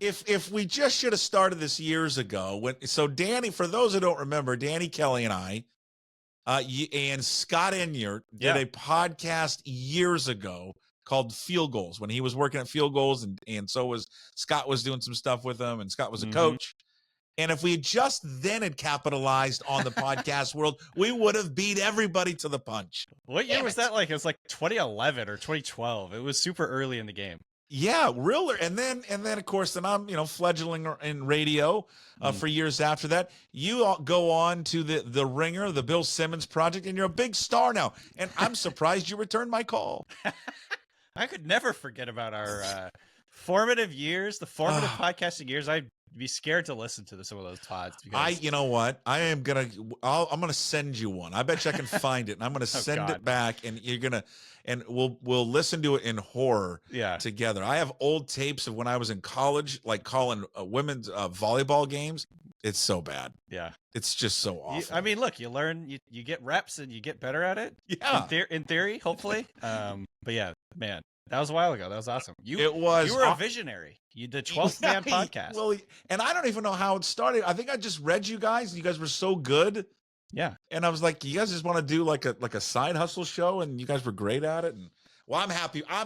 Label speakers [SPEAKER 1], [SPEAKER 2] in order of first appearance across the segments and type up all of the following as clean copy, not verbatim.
[SPEAKER 1] if we just should have started this years ago. So Danny, for those who don't remember, Danny Kelly and I, and Scott Enyart did a podcast years ago called Field Gulls when he was working at Field Gulls, and so was Scott was doing some stuff with him, and Scott was a coach. And if we had just then had capitalized on the podcast world, we would have beat everybody to the punch.
[SPEAKER 2] What year was that? Like it was like 2011 or 2012. It was super early in the game.
[SPEAKER 1] Yeah, real. And then of course, then I'm fledgling in radio for years after that. You all go on to the Ringer, the Bill Simmons project, and you're a big star now. And I'm surprised you returned my call.
[SPEAKER 2] I could never forget about our formative years, the formative podcasting years. I'd be scared to listen to some of those pods.
[SPEAKER 1] You know what? I'm gonna send you one. I bet you I can find it, and I'm gonna send it back, and we'll listen to it in horror together. I have old tapes of when I was in college, like calling women's volleyball games. It's so bad.
[SPEAKER 2] Yeah,
[SPEAKER 1] it's just so awful.
[SPEAKER 2] I mean, look, you learn, you get reps, and you get better at it.
[SPEAKER 1] Yeah,
[SPEAKER 2] in theory, hopefully. But yeah, man. That was a while ago. That was awesome. You were a visionary. You did 12th Man podcast.
[SPEAKER 1] Well, and I don't even know how it started. I think I just read you guys. You guys were so good.
[SPEAKER 2] Yeah.
[SPEAKER 1] And I was like, you guys just want to do like a side hustle show, and you guys were great at it. And well, I'm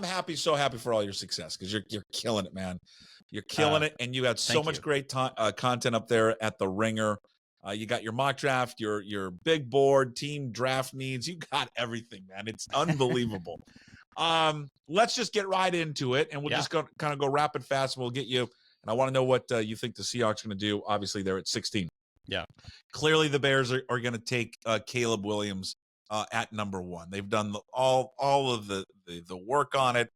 [SPEAKER 1] happy. So happy for all your success because you're killing it, man. You're killing it, and you got so much great content up there at the Ringer. You got your mock draft, your big board, team draft needs. You got everything, man. It's unbelievable. Let's just get right into it, and we'll just kind of go rapid fast, and we'll get you. And I want to know what you think the Seahawks are going to do. Obviously, they're at 16.
[SPEAKER 2] Yeah. Clearly,
[SPEAKER 1] the Bears are going to take Caleb Williams at number 1. They've done all of the work on it.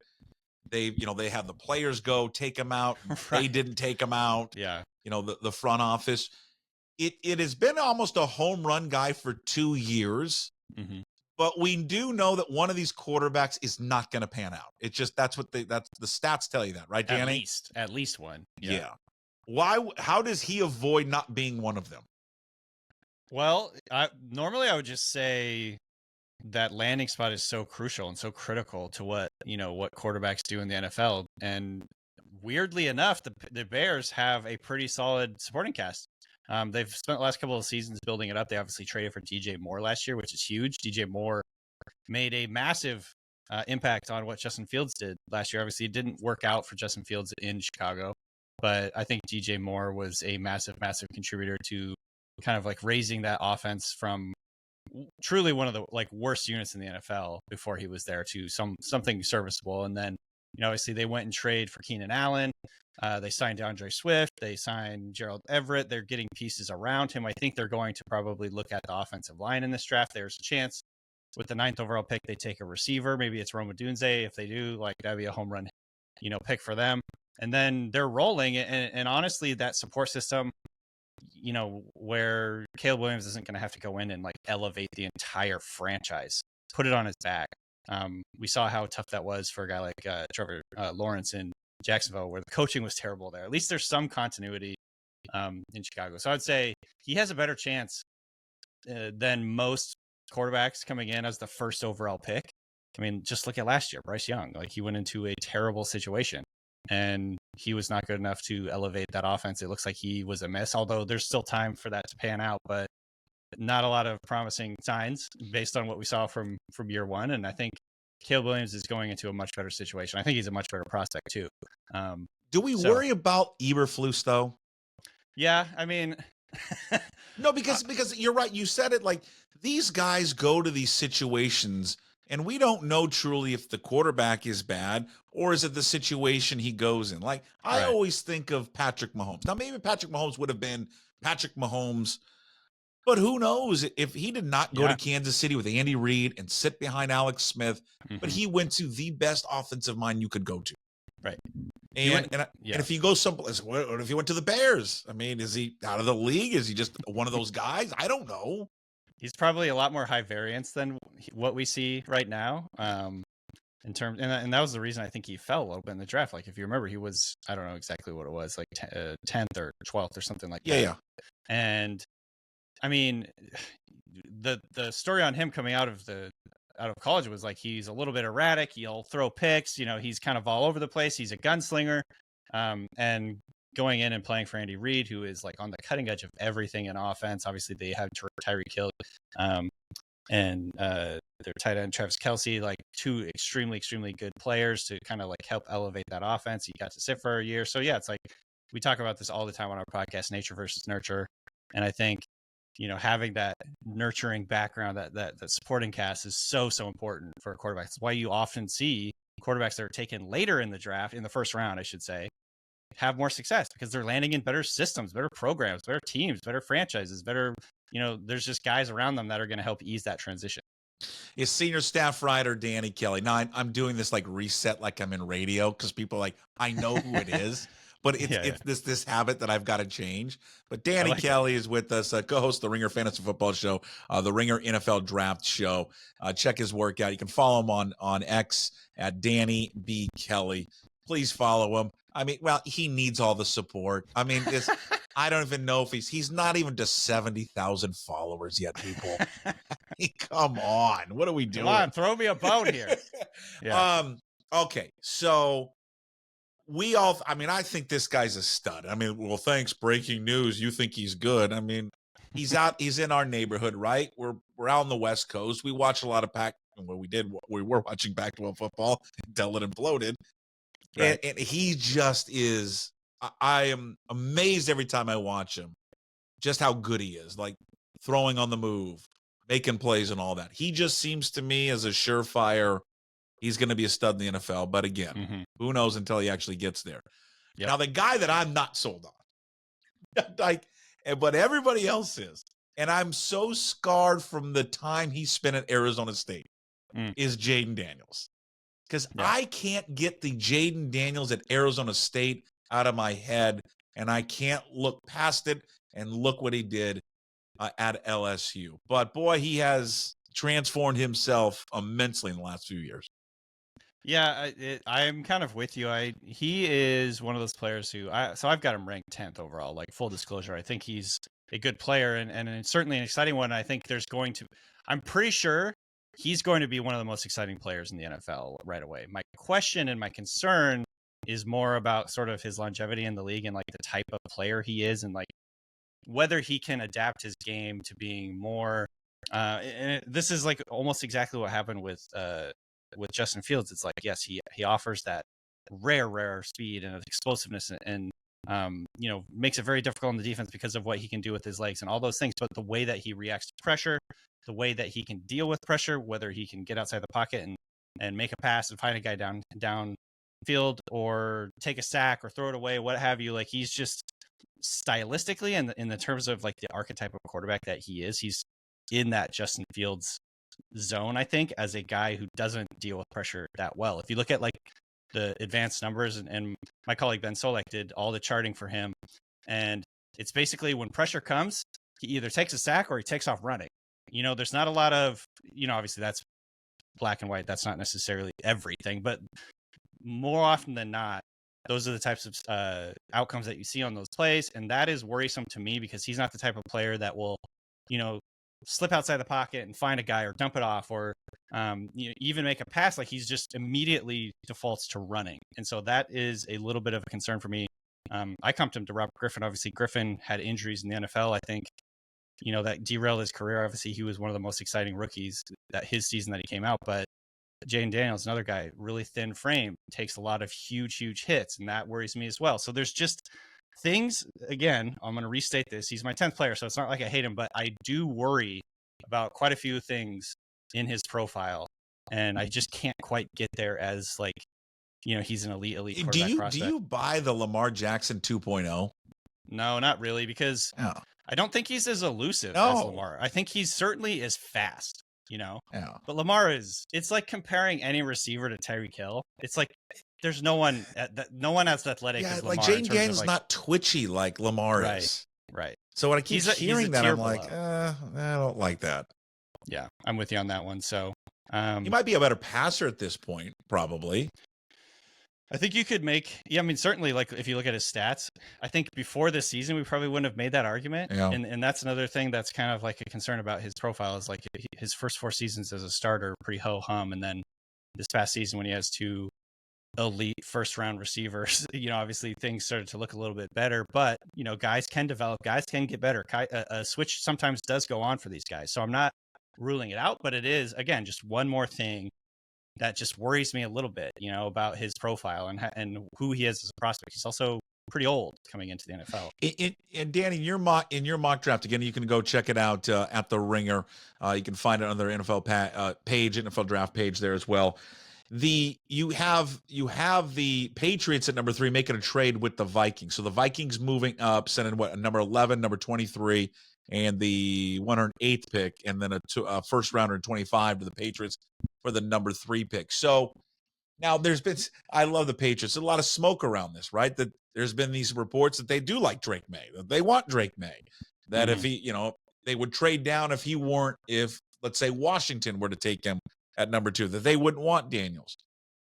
[SPEAKER 1] They have the players go take him out. Right. They didn't take him out.
[SPEAKER 2] Yeah.
[SPEAKER 1] The front office. It has been almost a home run guy for 2 years.
[SPEAKER 2] Mm-hmm.
[SPEAKER 1] But we do know that one of these quarterbacks is not going to pan out. It's just that's the stats tell you that, right, Danny?
[SPEAKER 2] At least one.
[SPEAKER 1] Yeah. Why? How does he avoid not being one of them?
[SPEAKER 2] Well, normally I would just say that landing spot is so crucial and so critical to what quarterbacks do in the NFL. And weirdly enough, the Bears have a pretty solid supporting cast. They've spent the last couple of seasons building it up. They obviously traded for DJ Moore last year, which is huge. DJ Moore made a massive impact on what Justin Fields did last year. Obviously, it didn't work out for Justin Fields in Chicago, but I think DJ Moore was a massive contributor to kind of like raising that offense from truly one of the worst units in the NFL before he was there to something serviceable. And then, obviously they went and traded for Keenan Allen. They signed DeAndre Swift. They signed Gerald Everett. They're getting pieces around him. I think they're going to probably look at the offensive line in this draft. There's a chance with the 9th overall pick, they take a receiver. Maybe it's Rome Odunze. If they do, that'd be a home run, pick for them. And then they're rolling. And honestly, that support system, where Caleb Williams isn't going to have to go in and elevate the entire franchise, put it on his back. We saw how tough that was for a guy like Trevor Lawrence in Jacksonville, where the coaching was terrible there. At least there's some continuity in Chicago. So I'd say he has a better chance than most quarterbacks coming in as the first overall pick. I mean, just look at last year, Bryce Young. He went into a terrible situation, and he was not good enough to elevate that offense. It looks like he was a miss, although there's still time for that to pan out, but not a lot of promising signs based on what we saw from year one. And I think Caleb Williams is going into a much better situation. I think he's a much better prospect too.
[SPEAKER 1] Do we worry about Eberflus though?
[SPEAKER 2] Yeah, I mean,
[SPEAKER 1] no, because you're right. You said it, these guys go to these situations and we don't know truly if the quarterback is bad or is it the situation he goes in. I always think of Patrick Mahomes. Now, maybe Patrick Mahomes would have been Patrick Mahomes, but who knows if he did not go to Kansas City with Andy Reid and sit behind Alex Smith, but he went to the best offensive mind you could go to.
[SPEAKER 2] Right.
[SPEAKER 1] And if he goes someplace, what if he went to the Bears? I mean, is he out of the league? Is he just one of those guys? I don't know.
[SPEAKER 2] He's probably a lot more high variance than what we see right now. In terms, and that was the reason I think he fell a little bit in the draft. If you remember, he was, I don't know exactly what it was, 10th or 12th or something like that.
[SPEAKER 1] Yeah.
[SPEAKER 2] And I mean, the story on him coming out of college was he's a little bit erratic. He'll throw picks. He's kind of all over the place. He's a gunslinger. And going in and playing for Andy Reid, who is like on the cutting edge of everything in offense. Obviously, they have Tyreek Hill and their tight end Travis Kelce, like two extremely good players to kind of like help elevate that offense. He got to sit for a year, so yeah, it's like we talk about this all the time on our podcast, nature versus nurture, and I think having that nurturing background, that supporting cast is so important for a quarterback. That's why you often see quarterbacks that are taken later in the draft, in the first round, I should say, have more success because they're landing in better systems, better programs, better teams, better franchises, better, there's just guys around them that are going to help ease that transition.
[SPEAKER 1] Is senior staff writer Danny Kelly. Now I'm doing this like reset, like I'm in radio, because people are like, I know who it is, but it's this habit that I've got to change. But Danny Kelly is with us, co-host of the Ringer Fantasy Football Show, the Ringer NFL Draft Show. Check his work out. You can follow him on X at Danny B. Kelly. Please follow him. I mean, well, he needs all the support. I mean, I don't even know if he's not even to 70,000 followers yet, people. Come on. What are we doing?
[SPEAKER 2] Come on, throw me a bone here.
[SPEAKER 1] Yeah. Okay. So I think this guy's a stud. I mean, well, thanks. Breaking news. You think he's good. I mean, he's in our neighborhood, right? We're out on the West Coast. We watch a lot of we were watching Pac-12 football until it imploded. Right. And he just is, I am amazed every time I watch him, just how good he is, like throwing on the move, making plays and all that. He just seems to me as a surefire, he's going to be a stud in the NFL. But again, who knows until he actually gets there. Yep. Now, the guy that I'm not sold on, but everybody else is, and I'm so scarred from the time he spent at Arizona State, is Jaden Daniels. Because I can't get the Jaden Daniels at Arizona State out of my head, and I can't look past it, and look what he did at LSU. But, boy, he has transformed himself immensely in the last few years.
[SPEAKER 2] Yeah, I'm kind of with you. He is one of those players who I've got him ranked 10th overall, like full disclosure. I think he's a good player and certainly an exciting one. I think I'm pretty sure he's going to be one of the most exciting players in the NFL right away. My question and my concern is more about sort of his longevity in the league and like the type of player he is and like whether he can adapt his game to being more. And this is like almost exactly what happened with Justin Fields. It's like, yes, he offers that rare speed and explosiveness and makes it very difficult on the defense because of what he can do with his legs and all those things. But the way that he reacts to pressure, the way that he can deal with pressure, whether he can get outside the pocket and make a pass and find a guy down field or take a sack or throw it away, what have you, like he's just stylistically and in the terms of like the archetype of quarterback that he's in that Justin Fields zone, I think, as a guy who doesn't deal with pressure that well. If you look at like the advanced numbers and my colleague Ben Solek did all the charting for him, and it's basically when pressure comes, he either takes a sack or he takes off running. There's not a lot of, obviously that's black and white. That's not necessarily everything, but more often than not, those are the types of outcomes that you see on those plays. And that is worrisome to me because he's not the type of player that will, slip outside the pocket and find a guy or dump it off or even make a pass. Like he's just immediately defaults to running. And so that is a little bit of a concern for me. I comped him to Robert Griffin. Obviously, Griffin had injuries in the NFL. I think, that derailed his career. Obviously, he was one of the most exciting rookies that his season that he came out. But Jaden Daniels, another guy, really thin frame, takes a lot of huge hits, and that worries me as well. So there's just things, again, I'm going to restate this. He's my 10th player, so it's not like I hate him, but I do worry about quite a few things in his profile, and I just can't quite get there as like, he's an elite quarterback prospect.
[SPEAKER 1] Do you buy the Lamar Jackson 2.0?
[SPEAKER 2] No, not really, because I don't think he's as elusive as Lamar. I think he's certainly as fast, but Lamar it's like comparing any receiver to Tyreek Hill. It's like there's no one as athletic as Lamar.
[SPEAKER 1] Like Jaden Daniels not twitchy like Lamar is.
[SPEAKER 2] Right.
[SPEAKER 1] So when I keep hearing that, I'm like, I don't like that.
[SPEAKER 2] Yeah, I'm with you on that one. So
[SPEAKER 1] he might be a better passer at this point, probably.
[SPEAKER 2] I think you could certainly, like, if you look at his stats, I think before this season, we probably wouldn't have made that argument. Yeah. And that's another thing that's kind of like a concern about his profile is like his first 4 seasons as a starter, pretty ho-hum. And then this past season when he has 2 elite first round receivers, obviously things started to look a little bit better, but guys can develop, guys can get better. A switch sometimes does go on for these guys. So I'm not ruling it out, but it is, again, just one more thing that just worries me a little bit, about his profile and who he is as a prospect. He's also pretty old coming into the NFL.
[SPEAKER 1] And Danny, in your mock draft, again, you can go check it out at the Ringer. You can find it on their NFL page, NFL draft page there as well. You have the Patriots at number 3 making a trade with the Vikings. So the Vikings moving up, sending number 11, number 23, and the 108th pick, and then a first rounder in 25 to the Patriots for the number 3 pick. So now I love the Patriots. There's a lot of smoke around this, right? That there's been these reports that they do like Drake May, that they want Drake May, that if he, they would trade down if let's say Washington were to take him at number 2, that they wouldn't want Daniels.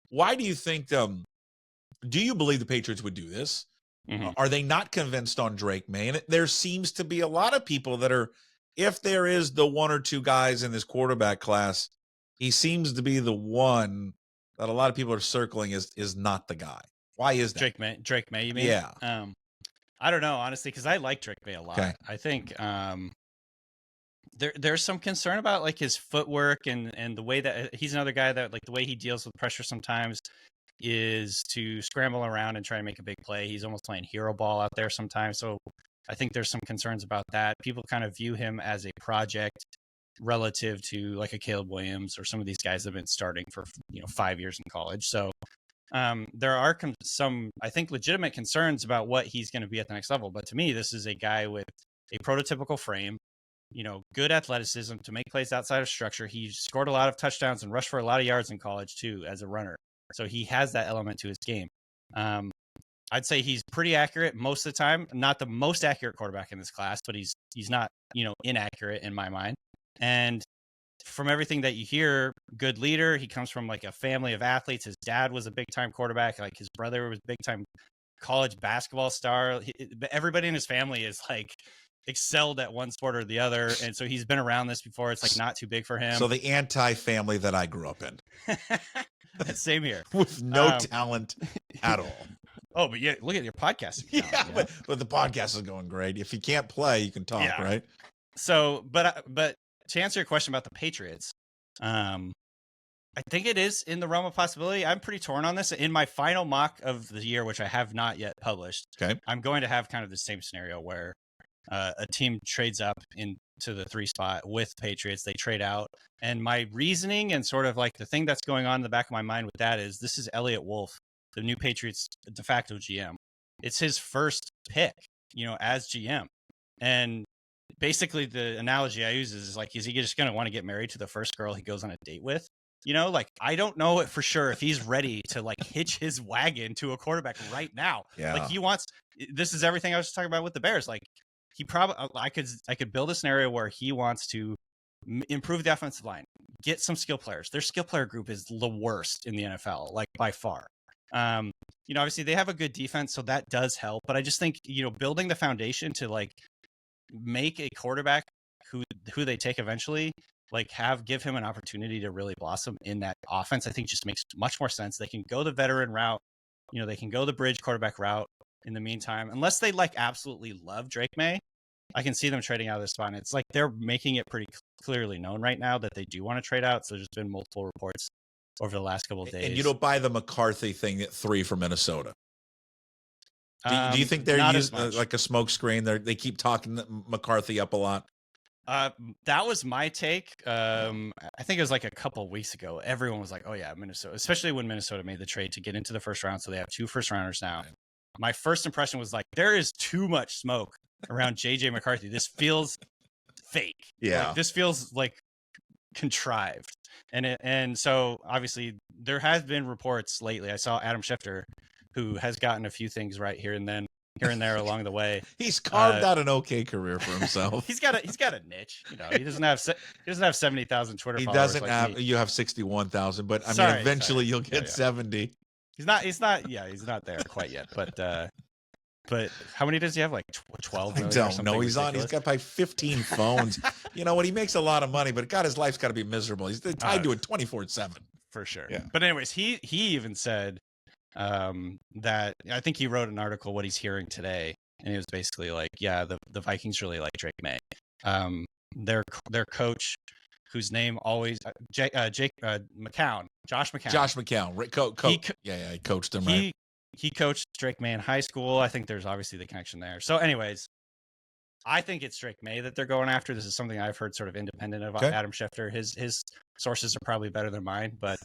[SPEAKER 1] Why do you think, do you believe the Patriots would do this? Mm-hmm. Are they not convinced on Drake May? And there seems to be a lot of people that are, if there is the 1 or 2 guys in this quarterback class, he seems to be the one that a lot of people are circling is not the guy. Why is that?
[SPEAKER 2] Drake May, you mean?
[SPEAKER 1] Yeah.
[SPEAKER 2] I don't know, honestly, because I like Drake May a lot. Okay. I think there's some concern about like his footwork and the way that he's another guy that like the way he deals with pressure sometimes is to scramble around and try to make a big play. He's almost playing hero ball out there sometimes. So I think there's some concerns about that. People kind of view him as a project relative to like a Caleb Williams or some of these guys that have been starting for 5 years in college. So there are some, I think, legitimate concerns about what he's going to be at the next level. But to me, this is a guy with a prototypical frame, good athleticism to make plays outside of structure. He scored a lot of touchdowns and rushed for a lot of yards in college too as a runner. So he has that element to his game. I'd say he's pretty accurate most of the time. Not the most accurate quarterback in this class, but he's not, inaccurate in my mind. And from everything that you hear, good leader. He comes from like a family of athletes. His dad was a big time quarterback. Like his brother was a big time college basketball star. Everybody in his family is like excelled at one sport or the other. And so he's been around this before. It's like not too big for him.
[SPEAKER 1] So the anti-family that I grew up in.
[SPEAKER 2] Same here.
[SPEAKER 1] With no talent at all.
[SPEAKER 2] Oh, but yeah, look at your podcast.
[SPEAKER 1] Yeah, but the podcast is going great. If you can't play, you can talk, right?
[SPEAKER 2] So, but to answer your question about the Patriots, I think it is in the realm of possibility. I'm pretty torn on this. In my final mock of the year, which I have not yet published, I'm going to have kind of the same scenario where a team trades up into the 3 spot with Patriots. They trade out. And my reasoning and sort of like the thing that's going on in the back of my mind with that is this is Elliott Wolf, the new Patriots de facto GM. It's his first pick, as GM. And basically the analogy I use is like, is he just going to want to get married to the first girl he goes on a date with? Like I don't know it for sure if he's ready to like hitch his wagon to a quarterback right now.
[SPEAKER 1] Yeah.
[SPEAKER 2] Like this is everything I was talking about with the Bears. Like he probably, I could build a scenario where he wants to improve the offensive line, get some skill players. Their skill player group is the worst in the NFL, like by far. Obviously they have a good defense, so that does help. But I just think, building the foundation to like make a quarterback who they take eventually, like give him an opportunity to really blossom in that offense, I think just makes much more sense. They can go the veteran route, they can go the bridge quarterback route in the meantime, unless they like absolutely love Drake May. I can see them trading out of this spot. And it's like they're making it pretty clearly known right now that they do want to trade out. So there's been multiple reports over the last couple of days.
[SPEAKER 1] And you don't buy the McCarthy thing at 3 for Minnesota. Do you think they're using like a smoke screen? They keep talking McCarthy up a lot.
[SPEAKER 2] That was my take. I think it was like a couple of weeks ago. Everyone was like, "Oh yeah, Minnesota," especially when Minnesota made the trade to get into the first round. So they have 2 first rounders now. Right. My first impression was like, there is too much smoke around JJ McCarthy. This feels fake.
[SPEAKER 1] Yeah,
[SPEAKER 2] this feels like contrived. And so obviously there has been reports lately. I saw Adam Schefter, who has gotten a few things right here and there along the way.
[SPEAKER 1] He's carved out an okay career for himself.
[SPEAKER 2] he's got a niche. He doesn't have 70,000 Twitter followers.
[SPEAKER 1] He doesn't have. You have 61,000, but I mean, eventually you'll get 70.
[SPEAKER 2] He's not there quite yet. But how many does he have? Like 12 million?
[SPEAKER 1] I don't know. He's got probably 15 phones. You know what? He makes a lot of money, but God, his life's got to be miserable. He's tied to it 24/7.
[SPEAKER 2] For sure.
[SPEAKER 1] Yeah.
[SPEAKER 2] But anyways, he even said that I think he wrote an article what he's hearing today, and it was basically like, yeah, the Vikings really like Drake May. Their coach, whose name always Josh McCown.
[SPEAKER 1] Josh McCown, he coached him, right?
[SPEAKER 2] He coached Drake May in high school. I think there's obviously the connection there. So, anyways, I think it's Drake May that they're going after. This is something I've heard sort of independent of Adam Schefter. His sources are probably better than mine, but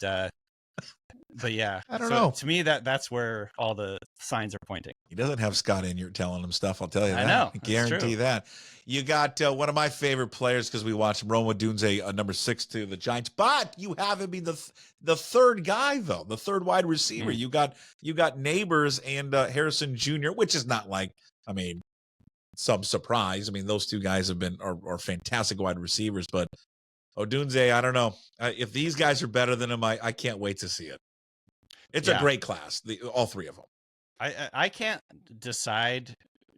[SPEAKER 2] yeah,
[SPEAKER 1] I don't know.
[SPEAKER 2] To me, that's where all the signs are pointing.
[SPEAKER 1] He doesn't have Scott Inyard telling him stuff. I'll tell you that.
[SPEAKER 2] I know.
[SPEAKER 1] I guarantee that. You got one of my favorite players because we watched Rome Odunze, number 6 to the Giants. But you have him be the third guy though, the third wide receiver. You got Neighbors and Harrison Jr., which is not like, I mean, some surprise. I mean, those two guys are fantastic wide receivers. But Odunze, I don't know if these guys are better than him. I can't wait to see it. It's a great class, all three of them.
[SPEAKER 2] I can't decide.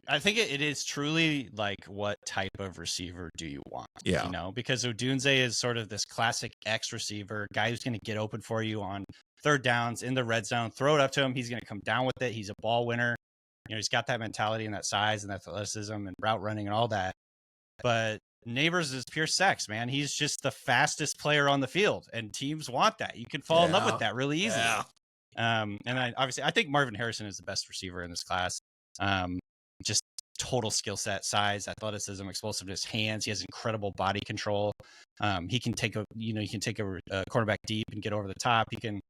[SPEAKER 2] I think it is truly like, what type of receiver do you want?
[SPEAKER 1] Yeah.
[SPEAKER 2] You know, because Odunze is sort of this classic X receiver, guy who's going to get open for you on third downs in the red zone, throw it up to him. He's going to come down with it. He's a ball winner. You know, he's got that mentality and that size and that athleticism and route running and all that. But Neighbors is pure sex, man. He's just the fastest player on the field, and teams want that. You can fall in love with that really easily.
[SPEAKER 1] Yeah.
[SPEAKER 2] And I think Marvin Harrison is the best receiver in this class. Just total skill set, size, athleticism, explosiveness, hands. He has incredible body control. He can take a quarterback deep and get over the top. He can,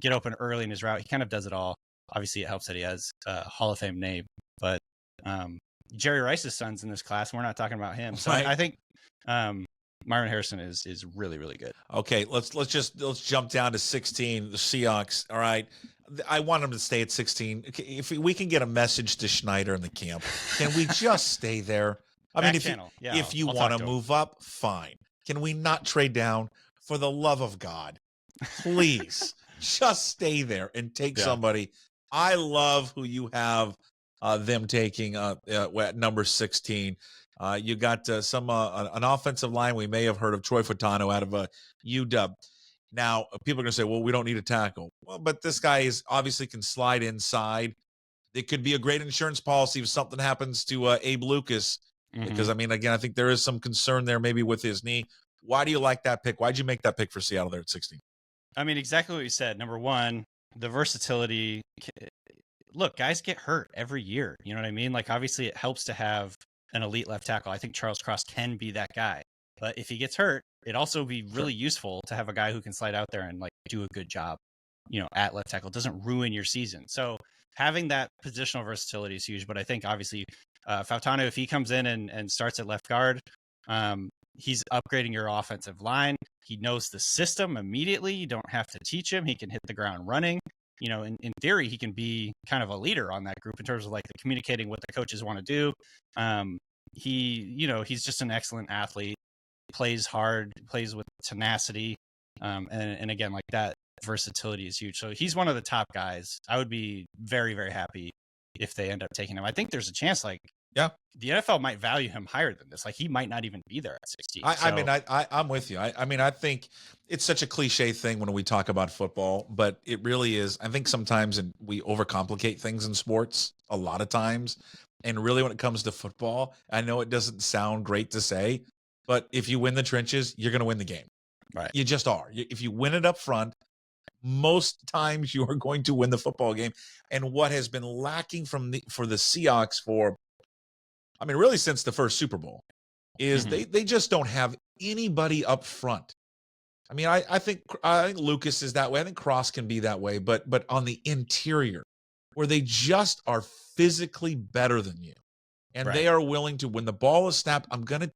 [SPEAKER 2] get open early in his route. He kind of does it all. Obviously, it helps that he has a Hall of Fame name, but Jerry Rice's son's in this class. We're not talking about him. So I think Marvin Harrison is really, really good.
[SPEAKER 1] Okay, let's jump down to 16. The Seahawks. All right, I want them to stay at 16. If we can get a message to Schneider in the camp, can we just stay there? I mean, if you want to move up, fine. Can we not trade down? For the love of God, please, just stay there and take somebody. I love who you have them taking at number 16. You got an offensive line. We may have heard of Troy Fautanu out of UW. Now, people are going to say, well, we don't need a tackle. Well, but this guy obviously can slide inside. It could be a great insurance policy if something happens to Abe Lucas. Mm-hmm. Because, I mean, again, I think there is some concern there maybe with his knee. Why do you like that pick? Why'd you make that pick for Seattle there at 16?
[SPEAKER 2] I mean, exactly what you said. Number one, the versatility. Look, guys get hurt every year. You know what I mean? Like, obviously, it helps to have an elite left tackle. I think Charles Cross can be that guy. But if he gets hurt, it'd also be really useful to have a guy who can slide out there and do a good job, at left tackle. It doesn't ruin your season. So having that positional versatility is huge. But I think obviously Fautanu, if he comes in and starts at left guard, he's upgrading your offensive line. He knows the system immediately. You don't have to teach him. He can hit the ground running. In theory, he can be kind of a leader on that group in terms of the communicating what the coaches want to do. He's just an excellent athlete, plays hard, plays with tenacity. And again, that versatility is huge. So he's one of the top guys. I would be very, very happy if they end up taking him. I think there's a chance the NFL might value him higher than this. He might not even be there at 16.
[SPEAKER 1] I'm with you. I think it's such a cliche thing when we talk about football, but it really is. I think sometimes we overcomplicate things in sports a lot of times. And really when it comes to football, I know it doesn't sound great to say, but if you win the trenches, you're going to win the game.
[SPEAKER 2] Right.
[SPEAKER 1] You just are. If you win it up front, most times you are going to win the football game. And what has been lacking for the Seahawks really since the first Super Bowl, is they just don't have anybody up front. I mean, I think Lucas is that way. I think Cross can be that way, but on the interior, where they just are physically better than you, and they are willing to, when the ball is snapped, I'm gonna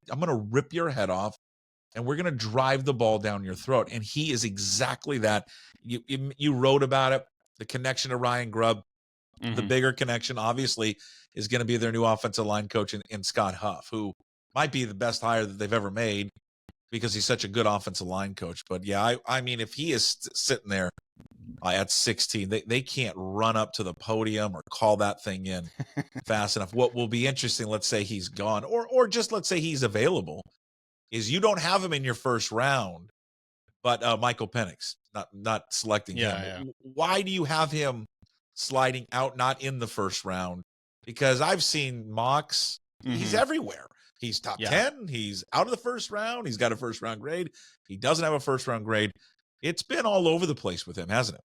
[SPEAKER 1] rip your head off, and we're gonna drive the ball down your throat. And he is exactly that. You wrote about it, the connection to Ryan Grubb. The bigger connection, obviously, is going to be their new offensive line coach in Scott Huff, who might be the best hire that they've ever made because he's such a good offensive line coach. But, yeah, I mean, if he is sitting there at 16, they can't run up to the podium or call that thing in fast enough. What will be interesting, let's say he's gone, or just let's say he's available, is you don't have him in your first round, but Michael Penix, not selecting him.
[SPEAKER 2] Yeah.
[SPEAKER 1] Why do you have him sliding out, not in the first round, because I've seen mocks. He's everywhere. He's top 10. He's out of the first round. He's got a first round grade. He doesn't have a first round grade. It's been all over the place with him, hasn't it?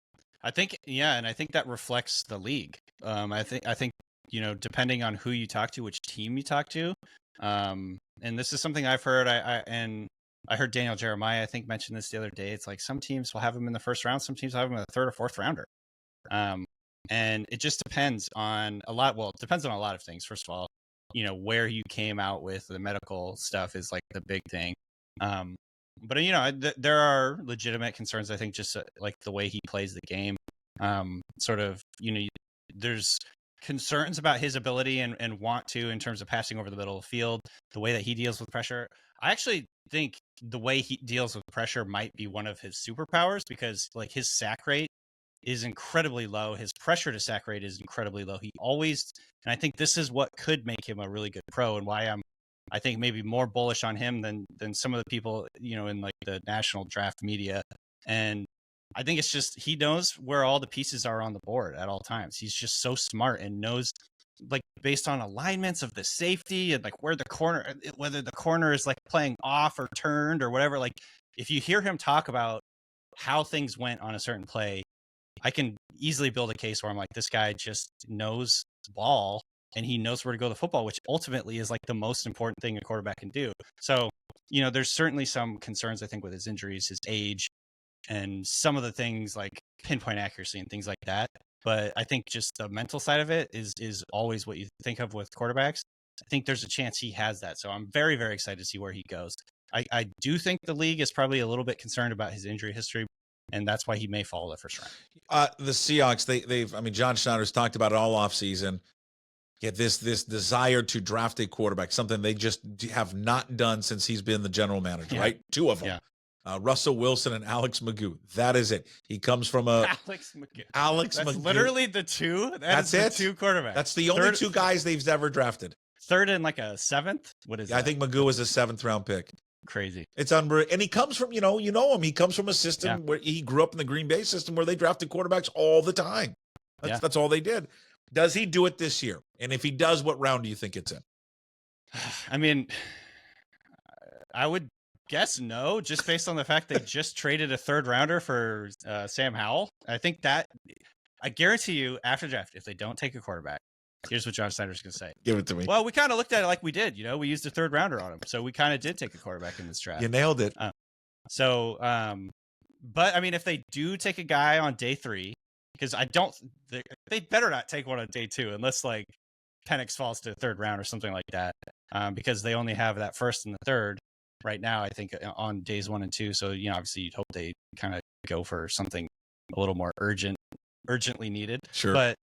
[SPEAKER 2] I think, and I think that reflects the league. I think, depending on who you talk to, which team you talk to, and this is something I've heard. I heard Daniel Jeremiah, I think, mention this the other day. It's like some teams will have him in the first round, some teams will have him in the third or fourth rounder. And it just depends on a lot. Well, it depends on a lot of things. First of all, where you came out with the medical stuff is like the big thing. But there are legitimate concerns. I think just like the way he plays the game, there's concerns about his ability and want to in terms of passing over the middle of the field, the way that he deals with pressure. I actually think the way he deals with pressure might be one of his superpowers, because like his sack rate is incredibly low. His pressure to sack rate is incredibly low. And I think this is what could make him a really good pro, and why I think maybe more bullish on him than some of the people, in like the national draft media. And I think it's just, he knows where all the pieces are on the board at all times. He's just so smart and knows, like, based on alignments of the safety and like whether the corner is like playing off or turned or whatever. Like, if you hear him talk about how things went on a certain play, I can easily build a case where I'm like, this guy just knows ball and he knows where to go to the football, which ultimately is like the most important thing a quarterback can do. So, there's certainly some concerns, I think, with his injuries, his age, and some of the things like pinpoint accuracy and things like that. But I think just the mental side of it is always what you think of with quarterbacks. I think there's a chance he has that. So I'm very, very excited to see where he goes. I do think the league is probably a little bit concerned about his injury history, and that's why he may fall the first round.
[SPEAKER 1] The Seahawks, John Schneider's talked about it all offseason. Get this desire to draft a quarterback, something they just have not done since he's been the general manager, right? Two of them. Yeah. Russell Wilson and Alex Magoo. That is it. He comes from
[SPEAKER 2] Alex Magoo. That's literally the two. That's it. The two quarterbacks.
[SPEAKER 1] That's the only two guys they've ever drafted.
[SPEAKER 2] Third and like a seventh. What is that?
[SPEAKER 1] I think Magoo was a 7th round pick.
[SPEAKER 2] Crazy.
[SPEAKER 1] It's unreal. And he comes from, you know him. He comes from a system where he grew up in the Green Bay system where they drafted quarterbacks all the time. That's all they did. Does he do it this year? And if he does, what round do you think it's in?
[SPEAKER 2] I mean, I would guess no, just based on the fact they just traded a 3rd rounder for Sam Howell. I think that, I guarantee you, after draft, if they don't take a quarterback, here's what John Snyder's going to say.
[SPEAKER 1] Give it to me.
[SPEAKER 2] Well, we kind of looked at it like we did. We used a 3rd rounder on him. So we kind of did take a quarterback in this draft.
[SPEAKER 1] You nailed it.
[SPEAKER 2] But I mean, if they do take a guy on day 3, because they better not take one on day 2 unless like Penix falls to the 3rd round or something like that, because they only have that 1st and the 3rd right now, I think, on days 1 and 2. So, obviously you'd hope they kind of go for something a little more urgently needed.
[SPEAKER 1] Sure.
[SPEAKER 2] But,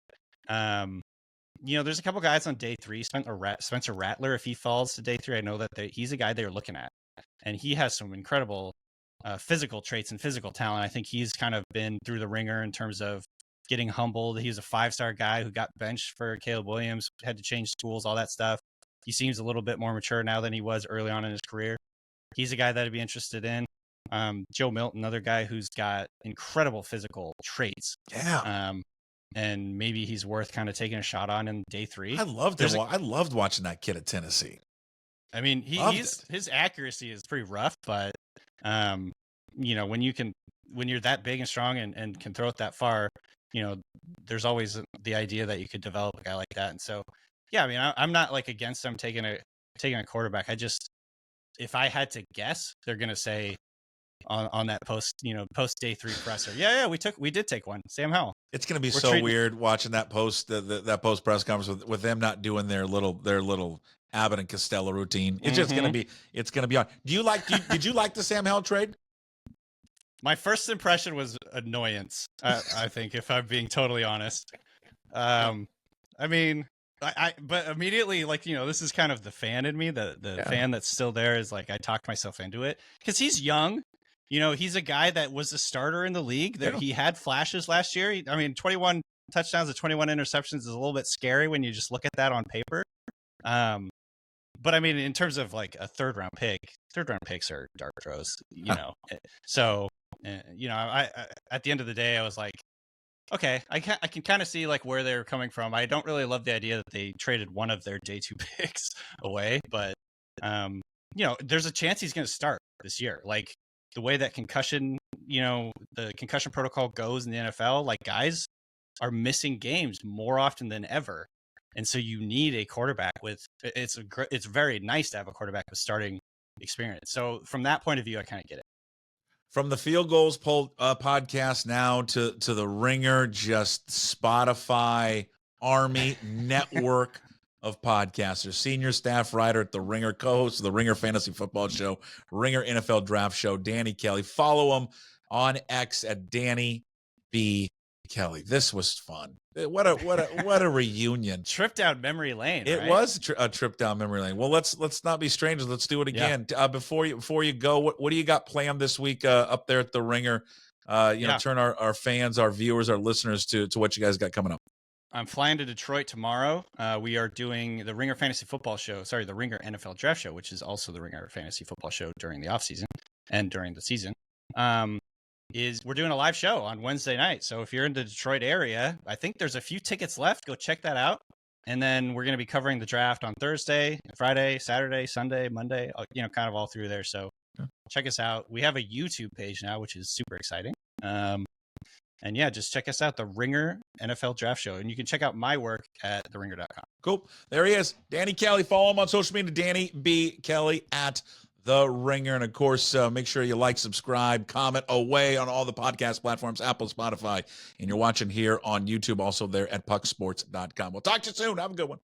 [SPEAKER 2] there's a couple guys on day 3. Spencer Rattler, if he falls to day 3, I know that he's a guy they're looking at, and he has some incredible physical traits and physical talent. I think he's kind of been through the ringer in terms of getting humbled. He's a 5-star guy who got benched for Caleb Williams, had to change schools, all that stuff. He seems a little bit more mature now than he was early on in his career. He's a guy that I'd be interested in. Joe Milton, another guy who's got incredible physical traits.
[SPEAKER 1] Yeah.
[SPEAKER 2] And maybe he's worth kind of taking a shot on in day 3.
[SPEAKER 1] I loved watching that kid at Tennessee.
[SPEAKER 2] I mean, his accuracy is pretty rough, but when you're that big and strong and can throw it that far, there's always the idea that you could develop a guy like that. And so, yeah, I mean, I'm not like against them taking a quarterback. I just, if I had to guess, they're going to say on that post day 3 presser. Yeah, we did take one, Sam Howell.
[SPEAKER 1] It's going to be so weird watching that post, that post press conference with them not doing their little Abbott and Costello routine. It's just going to be on. Did you like the Sam Howell trade?
[SPEAKER 2] My first impression was annoyance. I think, if I'm being totally honest. I mean, but immediately, like, this is kind of the fan in me, the fan that's still there, is like, I talked myself into it because he's young. He's a guy that was a starter in the league. He had flashes last year. 21 touchdowns and 21 interceptions is a little bit scary when you just look at that on paper. But I mean, in terms of like a 3rd round picks are dart throws, So, I at the end of the day, I was like, Okay, I can kind of see like where they're coming from. I don't really love the idea that they traded one of their day 2 picks away, but there's a chance he's going to start this year. Like the way that concussion, the concussion protocol goes in the NFL, like guys are missing games more often than ever. And so you need a quarterback with it's very nice to have a quarterback with starting experience. So from that point of view, I kind of get it.
[SPEAKER 1] From the Field Gulls podcast now to the Ringer, just Spotify Army network of podcasters. Senior staff writer at the Ringer, co-host of the Ringer Fantasy Football Show, Ringer NFL Draft Show, Danny Kelly. Follow him on X at Danny B. Kelly. This was fun. What a reunion.
[SPEAKER 2] Trip down memory lane.
[SPEAKER 1] It
[SPEAKER 2] right?
[SPEAKER 1] was a trip down memory lane. Well, let's not be strangers. Let's do it again. Yeah. Before you go, what do you got planned this week up there at the Ringer? Turn our fans, our viewers, our listeners to what you guys got coming up.
[SPEAKER 2] I'm flying to Detroit tomorrow. We are doing the Ringer Fantasy Football Show. Sorry, the Ringer NFL Draft Show, which is also the Ringer Fantasy Football Show during the offseason and during the season. We're doing a live show on Wednesday night. So if you're in the Detroit area, I think there's a few tickets left. Go check that out. And then we're going to be covering the draft on Thursday, Friday, Saturday, Sunday, Monday, kind of all through there. So check us out. We have a YouTube page now, which is super exciting. And yeah, just check us out, the Ringer NFL Draft Show. And you can check out my work at theringer.com.
[SPEAKER 1] Cool. There he is. Danny Kelly. Follow him on social media, Danny B. Kelly at The Ringer. And of course, make sure you like, subscribe, comment away on all the podcast platforms, Apple, Spotify. And you're watching here on YouTube, also there at pucksports.com. We'll talk to you soon. Have a good one.